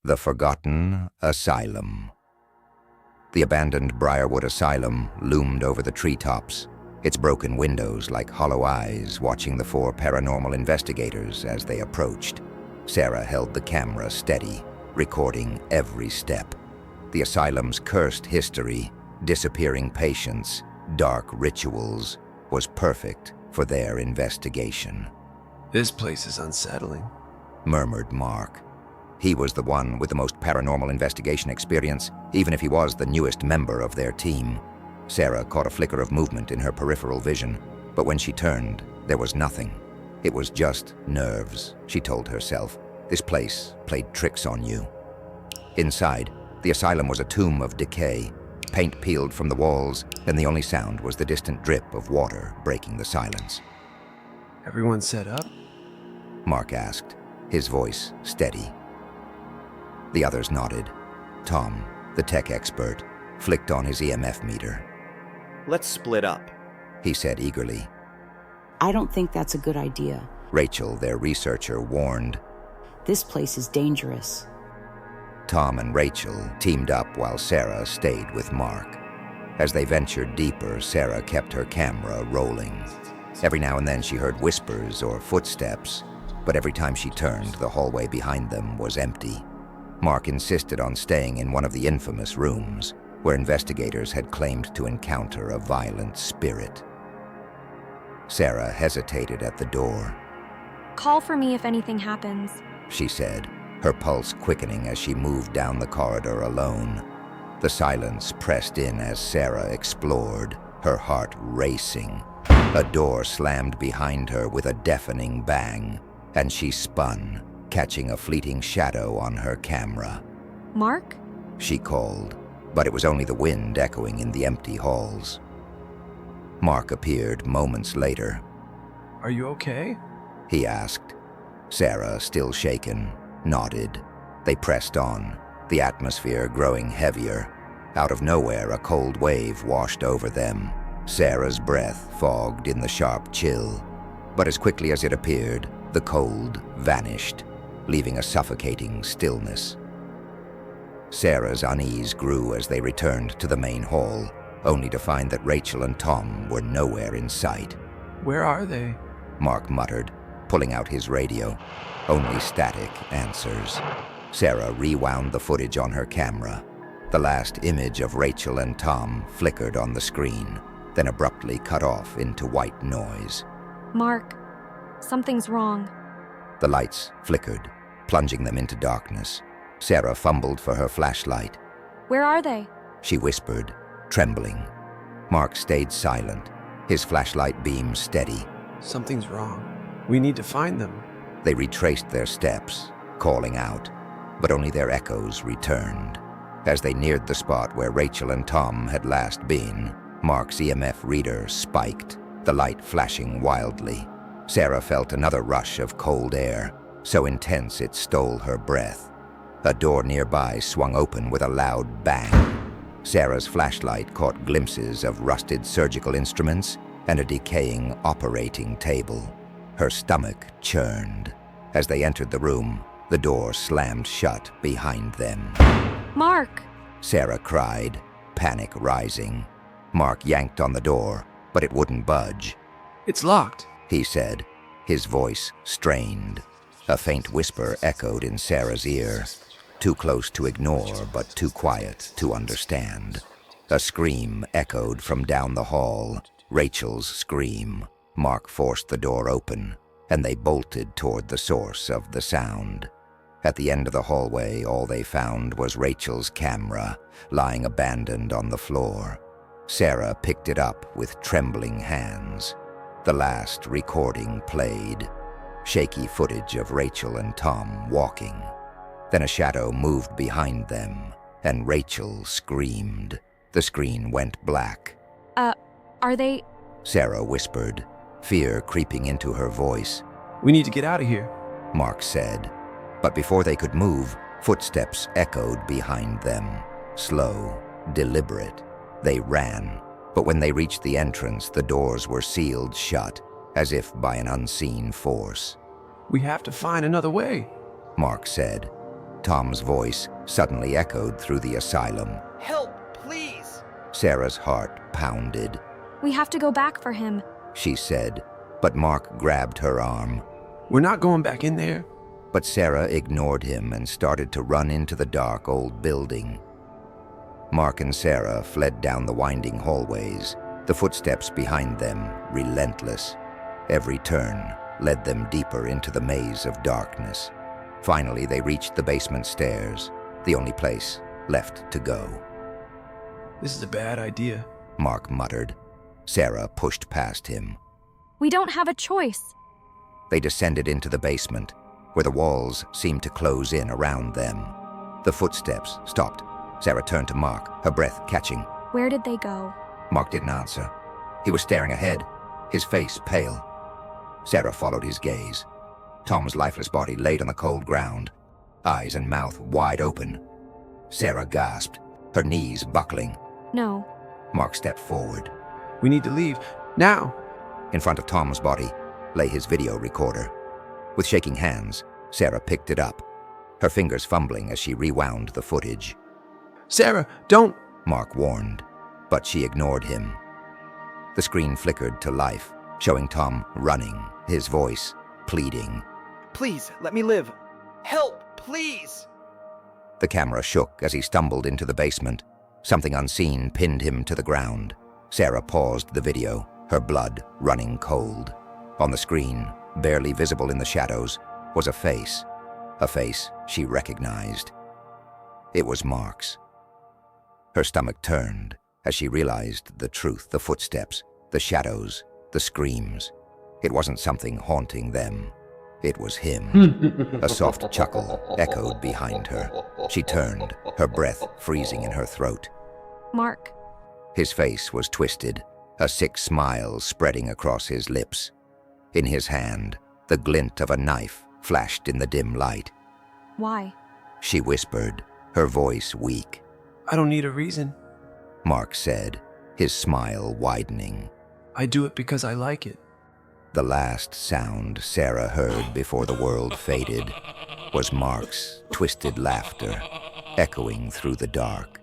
The Forgotten Asylum. The abandoned Briarwood Asylum loomed over the treetops, its broken windows like hollow eyes watching the four paranormal investigators as they approached. Sarah held the camera steady, recording every step. The asylum's cursed history, disappearing patients, dark rituals, was perfect for their investigation. "This place is unsettling," murmured Mark. He was the one with the most paranormal investigation experience, even if he was the newest member of their team. Sarah caught a flicker of movement in her peripheral vision, but when she turned, there was nothing. It was just nerves, she told herself. This place played tricks on you. Inside, the asylum was a tomb of decay. Paint peeled from the walls, and the only sound was the distant drip of water breaking the silence. "Everyone set up?" Mark asked, his voice steady. The others nodded. Tom, the tech expert, flicked on his EMF meter. "Let's split up," he said eagerly. "I don't think that's a good idea." Rachel, their researcher, warned. "This place is dangerous." Tom and Rachel teamed up while Sarah stayed with Mark. As they ventured deeper, Sarah kept her camera rolling. Every now and then she heard whispers or footsteps, but every time she turned, the hallway behind them was empty. Mark insisted on staying in one of the infamous rooms, where investigators had claimed to encounter a violent spirit. Sarah hesitated at the door. "Call for me if anything happens," she said, her pulse quickening as she moved down the corridor alone. The silence pressed in as Sarah explored, her heart racing. A door slammed behind her with a deafening bang, and she spun, catching a fleeting shadow on her camera. "Mark?" she called, but it was only the wind echoing in the empty halls. Mark appeared moments later. "Are you okay?" he asked. Sarah, still shaken, nodded. They pressed on, the atmosphere growing heavier. Out of nowhere, a cold wave washed over them. Sarah's breath fogged in the sharp chill. But as quickly as it appeared, the cold vanished, leaving a suffocating stillness. Sarah's unease grew as they returned to the main hall, only to find that Rachel and Tom were nowhere in sight. "Where are they?" Mark muttered, pulling out his radio. Only static answers. Sarah rewound the footage on her camera. The last image of Rachel and Tom flickered on the screen, then abruptly cut off into white noise. "Mark, something's wrong." The lights flickered, plunging them into darkness. Sarah fumbled for her flashlight. "Where are they?" she whispered, trembling. Mark stayed silent, his flashlight beam steady. "Something's wrong. We need to find them." They retraced their steps, calling out, but only their echoes returned. As they neared the spot where Rachel and Tom had last been, Mark's EMF reader spiked, the light flashing wildly. Sarah felt another rush of cold air, so intense it stole her breath. A door nearby swung open with a loud bang. Sarah's flashlight caught glimpses of rusted surgical instruments and a decaying operating table. Her stomach churned. As they entered the room, the door slammed shut behind them. "Mark!" Sarah cried, panic rising. Mark yanked on the door, but it wouldn't budge. "It's locked," he said, his voice strained. A faint whisper echoed in Sarah's ear, too close to ignore but too quiet to understand. A scream echoed from down the hall, Rachel's scream. Mark forced the door open, and they bolted toward the source of the sound. At the end of the hallway, all they found was Rachel's camera, lying abandoned on the floor. Sarah picked it up with trembling hands. The last recording played, shaky footage of Rachel and Tom walking. Then a shadow moved behind them, and Rachel screamed. The screen went black. Are they..." Sarah whispered, fear creeping into her voice. "We need to get out of here," Mark said. But before they could move, footsteps echoed behind them. Slow, deliberate. They ran, but when they reached the entrance, the doors were sealed shut, as if by an unseen force. "We have to find another way." Mark said. Tom's voice suddenly echoed through the asylum. Help, please! Sarah's heart pounded. We have to go back for him. She said, but Mark grabbed her arm. We're not going back in there. But Sarah ignored him and started to run into the dark old building. Mark and Sarah fled down the winding hallways, the footsteps behind them relentless. Every turn led them deeper into the maze of darkness. Finally, they reached the basement stairs, the only place left to go. This is a bad idea. Mark muttered. Sarah pushed past him. We don't have a choice. They descended into the basement, where the walls seemed to close in around them. The footsteps stopped. Sarah turned to Mark, her breath catching. Where did they go? Mark didn't answer. He was staring ahead, his face pale. Sarah followed his gaze. Tom's lifeless body laid on the cold ground, eyes and mouth wide open. Sarah gasped, her knees buckling. No. Mark stepped forward. We need to leave. Now! In front of Tom's body lay his video recorder. With shaking hands, Sarah picked it up, her fingers fumbling as she rewound the footage. Sarah, don't! Mark warned, but she ignored him. The screen flickered to life, showing Tom running, his voice pleading. Please, let me live. Help, please! The camera shook as he stumbled into the basement. Something unseen pinned him to the ground. Sarah paused the video, her blood running cold. On the screen, barely visible in the shadows, was a face she recognized. It was Mark's. Her stomach turned as she realized the truth, the footsteps, the shadows, the screams. It wasn't something haunting them. It was him. A soft chuckle echoed behind her. She turned, her breath freezing in her throat. Mark. His face was twisted, a sick smile spreading across his lips. In his hand, the glint of a knife flashed in the dim light. Why? She whispered, her voice weak. I don't need a reason. Mark said, his smile widening. I do it because I like it. The last sound Sarah heard before the world faded was Mark's twisted laughter, echoing through the dark.